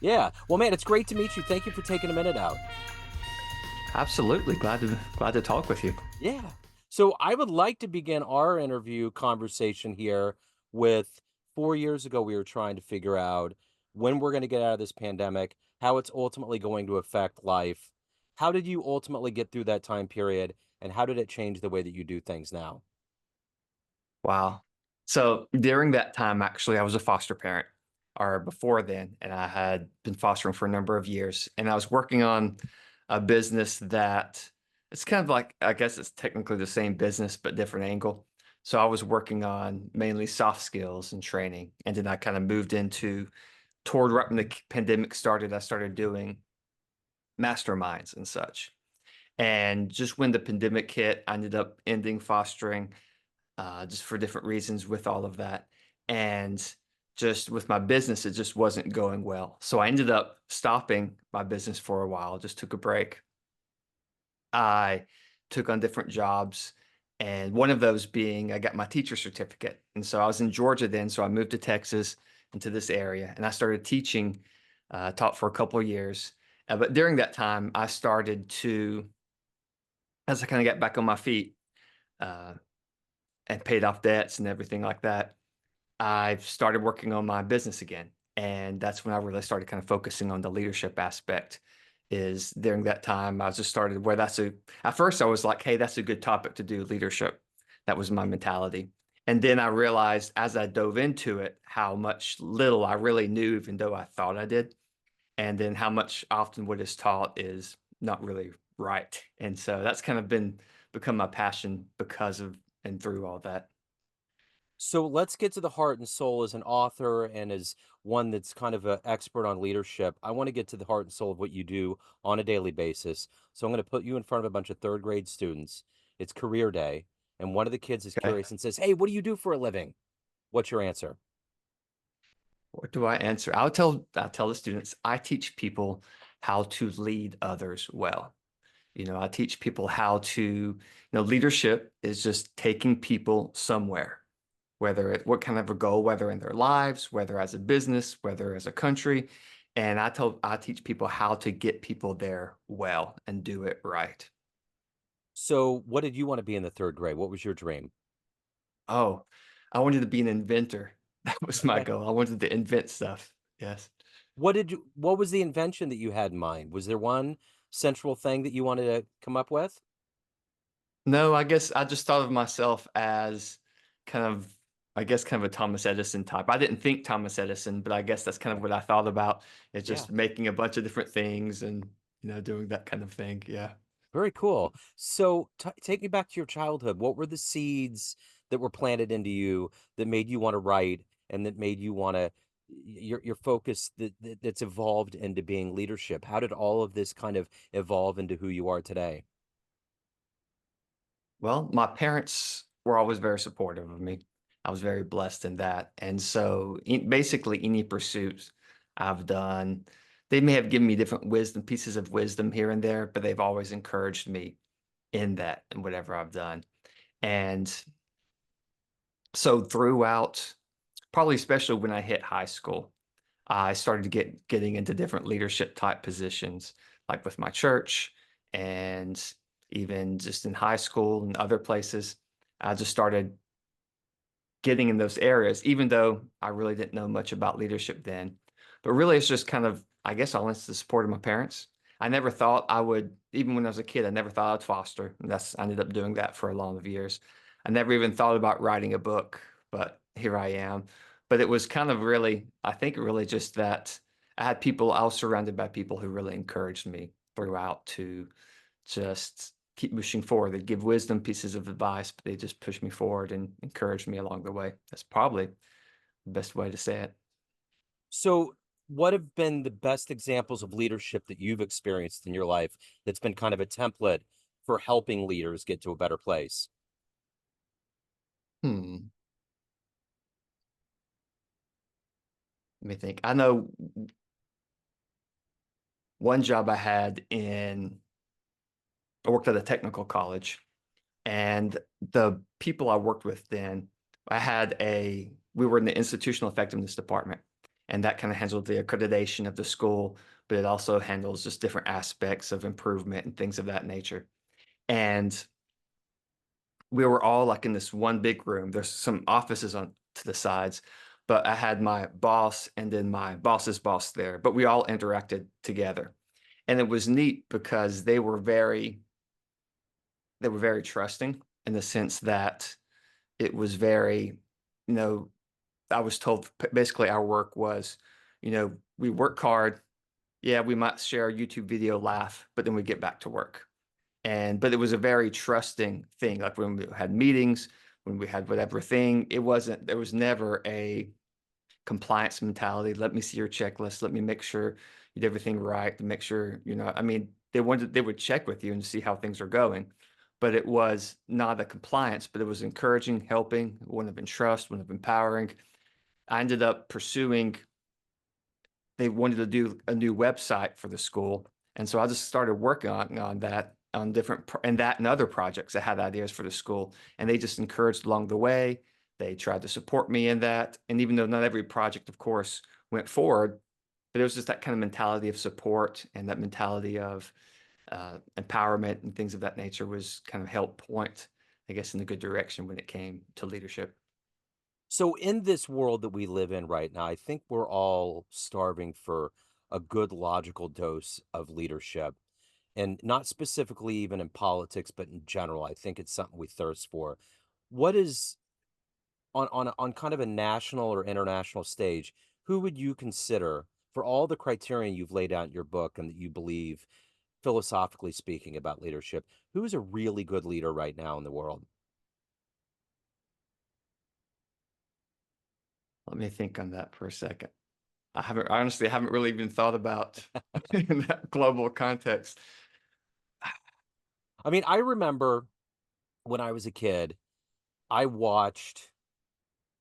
Yeah. Well, man, it's great to meet you. Thank you for taking a minute out. Absolutely. Glad to talk with you. Yeah. So I would like to begin our interview conversation here with 4 years ago, we were trying to figure out when we're going to get out of this pandemic, how it's ultimately going to affect life. How did you ultimately get through that time period, and how did it change the way that you do things now? Wow. So during that time, actually, I was a foster parent, or before then, and I had been fostering for a number of years. And I was working on a business that it's kind of like, I guess it's technically the same business, but different angle. So I was working on mainly soft skills and training. And then I kind of moved into toward right when the pandemic started, I started doing masterminds and such. And just when the pandemic hit, I ended up ending fostering just for different reasons with all of that. And just with my business, it just wasn't going well. So I ended up stopping my business for a while, just took a break. I took on different jobs, and one of those being I got my teacher certificate. And so I was in Georgia then, so I moved to Texas into this area, and I started teaching, taught for a couple of years. But during that time, I started to, as I kind of got back on my feet, uh, and paid off debts and everything like that, I started working on my business again. And that's when I really started kind of focusing on the leadership aspect. Is during that time, I just started where at first I was like, hey, that's a good topic to do leadership. That was my mentality. And then I realized as I dove into it, how much little I really knew, even though I thought I did. And then how much often what is taught is not really right. And so that's kind of become my passion because of and through all that. So let's get to the heart and soul as an author and as one that's kind of an expert on leadership. I want to get to the heart and soul of what you do on a daily basis. So I'm going to put you in front of a bunch of third grade students. It's career day, and one of the kids is Okay. curious and says, "Hey, what do you do for a living?" What's your answer? What do I answer? I'll tell the students I teach people how to lead others well. I teach people how to, leadership is just taking people somewhere, what kind of a goal, whether in their lives, whether as a business, whether as a country. And I teach people how to get people there well and do it right. So what did you want to be in the third grade? What was your dream? Oh, I wanted to be an inventor. That was my Okay. goal. I wanted to invent stuff. Yes. What was the invention that you had in mind? Was there one central thing that you wanted to come up with? No, I guess I just thought of myself as kind of, I guess, kind of a Thomas Edison type. I didn't think Thomas Edison, but I guess that's kind of what I thought about. It's Yeah. just making a bunch of different things and, doing that kind of thing. Yeah. Very cool. So, take me back to your childhood. What were the seeds that were planted into you that made you want to write and that made you want to your focus that's evolved into being leadership? How did all of this kind of evolve into who you are today? Well, my parents were always very supportive of me. I was very blessed in that. And so basically any pursuits I've done, they may have given me different pieces of wisdom here and there, but they've always encouraged me in that and whatever I've done. And so throughout, probably especially when I hit high school, I started getting into different leadership type positions, like with my church and even just in high school and other places. I just started getting in those areas, even though I really didn't know much about leadership then. But really, it's just kind of, I guess, all into the support of my parents. I never thought I would, even when I was a kid, I never thought I'd foster. And I ended up doing that for a long of years. I never even thought about writing a book, but here I am. But it was kind of really, I think, really just that I was surrounded by people who really encouraged me throughout to just keep pushing forward. They give wisdom, pieces of advice, but they just push me forward and encourage me along the way. That's probably the best way to say it. So, what have been the best examples of leadership that you've experienced in your life that's been kind of a template for helping leaders get to a better place? Hmm. Let me think. I know one job I worked at a technical college, and the people I worked with then, we were in the institutional effectiveness department. and that kind of handles the accreditation of the school, but it also handles just different aspects of improvement and things of that nature. And we were all like in this one big room. There's some offices on to the sides, but I had my boss and then my boss's boss there, but we all interacted together. And it was neat because they were very trusting in the sense that it was very, you know, I was told basically our work was, we work hard. Yeah, we might share a YouTube video, laugh, but then we get back to work. But it was a very trusting thing. Like when we had meetings, when we had whatever thing, there was never a compliance mentality. Let me see your checklist. Let me make sure you did everything right to make sure, I mean, they would check with you and see how things are going. But it was not a compliance, but it was encouraging, helping, one of in trust, one of empowering. I ended up pursuing they wanted to do a new website for the school. And so I just started working on that on and that and other projects. I had ideas for the school, and they just encouraged along the way. They tried to support me in that. And even though not every project, of course, went forward, but it was just that kind of mentality of support and that mentality of empowerment and things of that nature was kind of help point, I guess, in a good direction when it came to leadership. So in this world that we live in right now, I think we're all starving for a good logical dose of leadership. And not specifically even in politics, but in general, I think it's something we thirst for. What is on kind of a national or international stage, who would you consider for all the criterion you've laid out in your book and that you believe philosophically speaking about leadership, who is a really good leader right now in the world? Let me think on that for a second. I honestly haven't really even thought about in that global context. I mean, I remember when I was a kid, I watched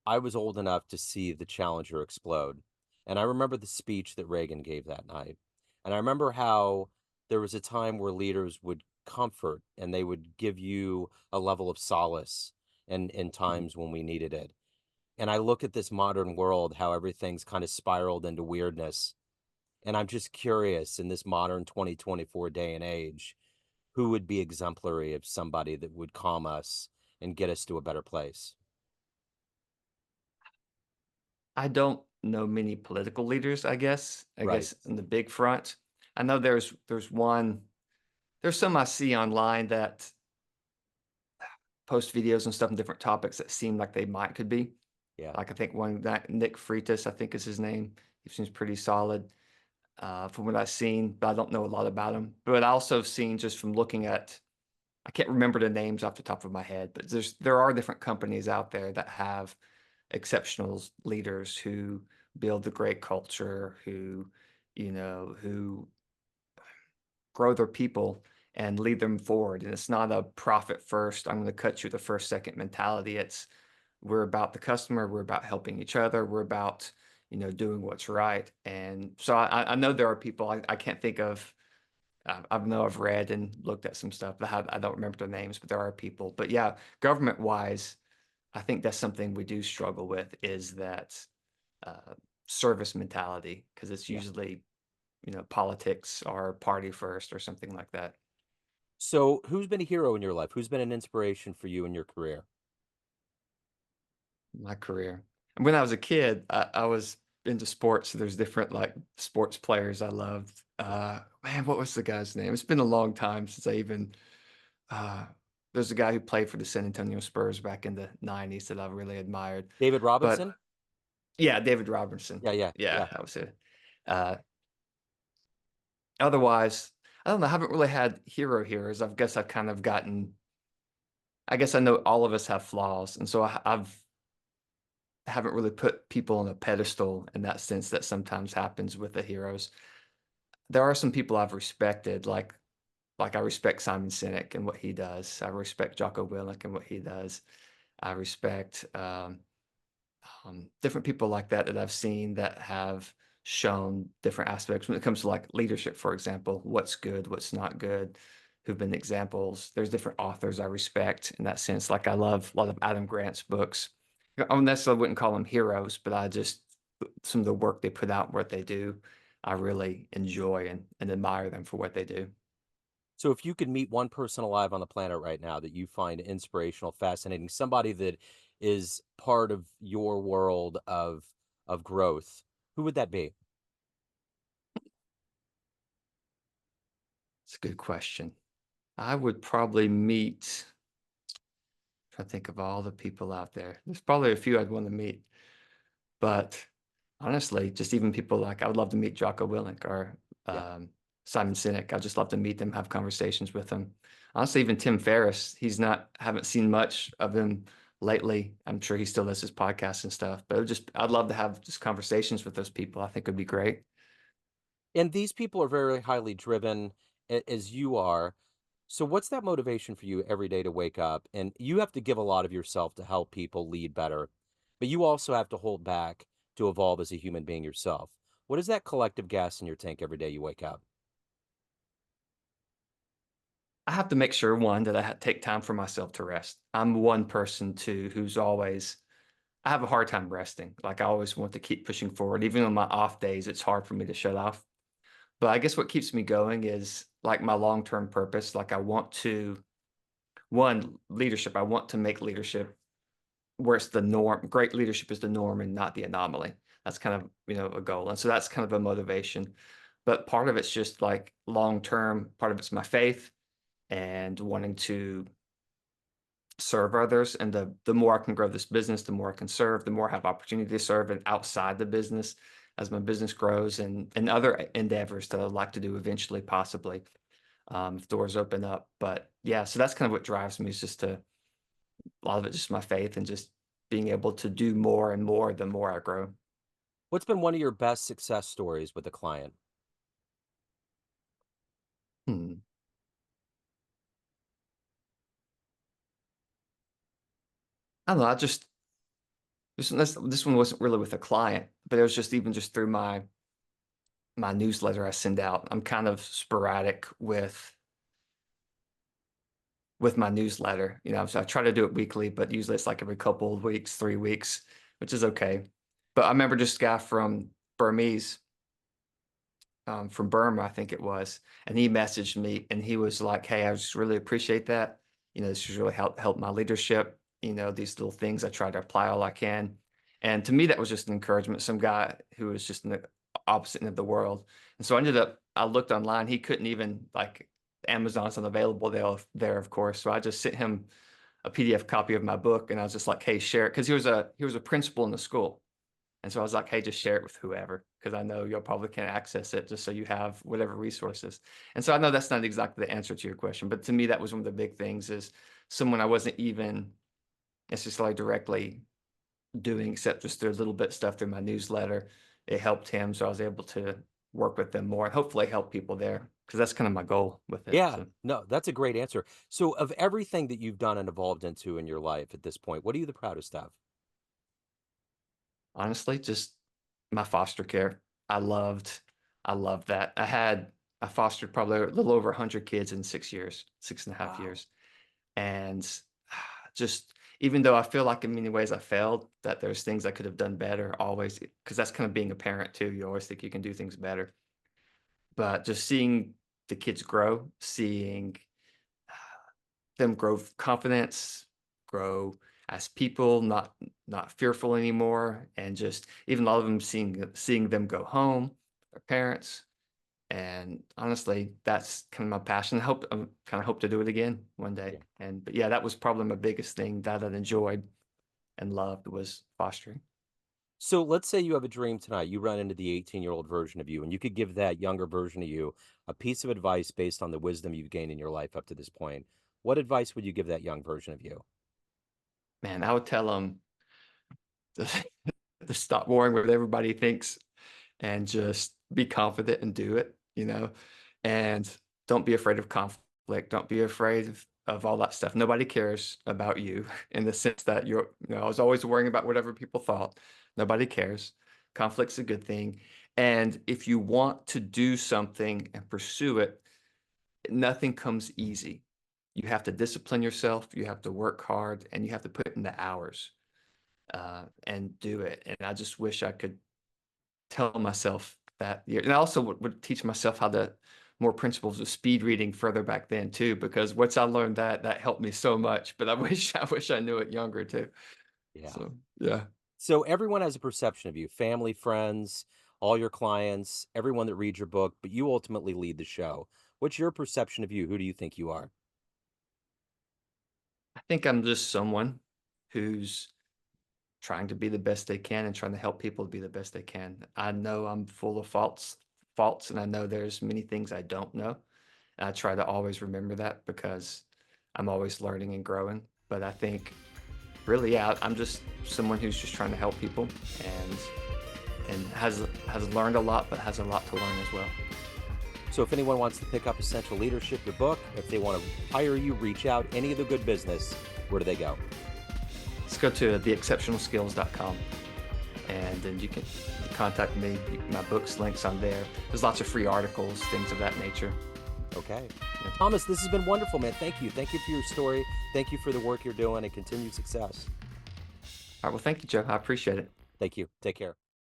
I was old enough to see the Challenger explode, and I remember the speech that Reagan gave that night, and I remember how there was a time where leaders would comfort and they would give you a level of solace in Mhm. times when we needed it, and I look at this modern world, how everything's kinda spiraled into weirdness, and I'm just curious in this modern 2024 day and age, who would be exemplary of somebody that would calm us and get us to a better place? I don't know many political leaders, I guess. I Right. guess in the big front. I know there's some I see online that post videos and stuff on different topics that seem like they might could be. Yeah. Like I think one that Nick Freitas, I think is his name. He seems pretty solid from what I've seen, but I don't know a lot about him. But I also have seen just from looking at I can't remember the names off the top of my head, but there are different companies out there that have exceptional leaders who build the great culture, who grow their people and lead them forward. And it's not a profit first, I'm going to cut you the first second mentality. It's we're about the customer, we're about helping each other, we're about doing what's right. And so I know there are people I can't think of I know I've read and looked at some stuff, but I don't remember their names, but there are people. But yeah, government wise, I think that's something we do struggle with is that uh, service mentality because it's Yeah. usually, politics or party first or something like that. So, who's been a hero in your life? Who's been an inspiration for you in your career? My career. And when I was a kid, I was into sports. So there's different like sports players I loved. Man, what was the guy's name? It's been a long time since I even Uh, there's a guy who played for the San Antonio Spurs back in the 90s that I really admired. David But Robinson? yeah, David Robertson. Yeah, yeah, Yeah, yeah. that was it. Uh, Otherwise, I don't know. I haven't really had hero heroes. I guess I've kind of I guess I know all of us have flaws. And so haven't really put people on a pedestal in that sense that sometimes happens with the heroes. There are some people I've respected, like I respect Simon Sinek and what he does. I respect Jocko Willink and what he does. I respect different people like that that I've seen that have shown different aspects when it comes to like leadership, for example, what's good, what's not good, who've been examples. There's different authors I respect in that sense. Like I love a lot of Adam Grant's books. I necessarily wouldn't call them heroes, but I just some of the work they put out, what they do, I really enjoy and admire them for what they do. So if you could meet one person alive on the planet right now that you find inspirational, fascinating, somebody that is part of your world of growth, who would that be? It's a good question. I would probably meet, I think of all the people out there. There's probably a few I'd want to meet, but honestly, just even people like I would love to meet Jocko Willink or Yeah. um, Simon Sinek. I'd just love to meet them, have conversations with them. Honestly, even Tim Ferriss, he's not haven't seen much of him lately. I'm sure he still does his podcasts and stuff, but I'd love to have just conversations with those people. I think would be great. And these people are very highly driven as you are. So what's that motivation for you every day to wake up? And you have to give a lot of yourself to help people lead better, but you also have to hold back to evolve as a human being yourself. What is that collective gas in your tank every day you wake up? I have to make sure one that take time for myself to rest. I'm one person too who's always I have a hard time resting. Like I always want to keep pushing forward. Even on my off days, it's hard for me to shut off. But I guess what keeps me going is like my long-term purpose. Like I want to, one, leadership. I want to make leadership where it's the norm. Great leadership is the norm and not the anomaly. That's kind of, a goal. And so that's kind of a motivation. But part of it's just like long-term, part of it's my faith and wanting to serve others. And the more I can grow this business, the more I can serve, the more I have opportunity to serve and outside the business as my business grows and other endeavors that I'd like to do eventually, possibly, if doors open up. But yeah, so that's kind of what drives me is just a lot of it just my faith and just being able to do more and more the more I grow. What's been one of your best success stories with a client? Hmm. I don't know. I just this one wasn't really with a client, but it was just even just through my newsletter I send out. I'm kind of sporadic with my newsletter, so I try to do it weekly, but usually it's like every couple of weeks, 3 weeks, which is okay. But I remember just a guy Burmese, from Burma, I think it was, and he messaged me and he was like, "Hey, I just really appreciate that. This has really helped my leadership. These little things I try to apply all I can." And to me, that was just an encouragement. Some guy who was just in the opposite end of the world. And so I looked online. He couldn't even like Amazon's unavailable there, of course. So I just sent him a PDF copy of my book, and I was just like, "Hey, share it," because he was a principal in the school. And so I was like, hey, just share it with whoever, because I know you'll probably can't access it just so you have whatever resources. And so I know that's not exactly the answer to your question, but to me, that was one of the big things is someone I wasn't even necessarily directly doing, except just through a little bit stuff through my newsletter. It helped him. So I was able to work with them more and hopefully help people there because that's kind of my goal with it. Yeah, So no, that's a great answer. So of everything that you've done and evolved into in your life at this point, what are you the proudest of? honestly, just my foster care. I loved, I loved that. I fostered probably a little over 100 kids in 6 years, 6.5 Wow. years. And just, even though I feel like in many ways I failed, that there's things I could have done better always, because that's kind of being a parent too. You always think you can do things better. But just seeing the kids grow, seeing them grow confidence, grow as people, not fearful anymore, and just even a lot of them seeing them go home, their parents, and honestly, that's kind of my passion. I kind of hope to do it again one day. And but yeah, that was probably my biggest thing that I enjoyed and loved was fostering. So let's say you have a dream tonight. You run into the 18-year-old version of you, and you could give that younger version of you a piece of advice based on the wisdom you've gained in your life up to this point. What advice would you give that young version of you? Man, I would tell them to, to stop worrying what everybody thinks and just be confident and do it. And don't be afraid of conflict. Don't be afraid of all that stuff. Nobody cares about you in the sense that I was always worrying about whatever people thought. Nobody cares. Conflict's a good thing. And if you want to do something and pursue it, nothing comes easy. You have to discipline yourself, you have to work hard, and you have to put in the hours and do it. And I just wish I could tell myself that. Yeah, and I also would teach myself how to more principles of speed reading further back then too, because once I learned that, that helped me so much. But I wish I knew it younger too. Yeah. So yeah. So everyone has a perception of you, family, friends, all your clients, everyone that reads your book, but you ultimately lead the show. What's your perception of you? Who do you think you are? I think I'm just someone who's trying to be the best they can and trying to help people be the best they can. I know I'm full of faults, and I know there's many things I don't know. And I try to always remember that because I'm always learning and growing. But I think really, yeah, I'm just someone who's just trying to help people and has learned a lot, but has a lot to learn as well. So if anyone wants to pick up Essential Leadership, your book, if they want to hire you, reach out, any of the good business, where do they go? Let's go to theexceptionalskills.com and then you can contact me. My book's links on there. There's lots of free articles, things of that nature. Okay. Yeah. Thomas, this has been wonderful, man. Thank you. Thank you for your story. Thank you for the work you're doing and continued success. All right. Well, thank you, Joe. I appreciate it. Thank you. Take care.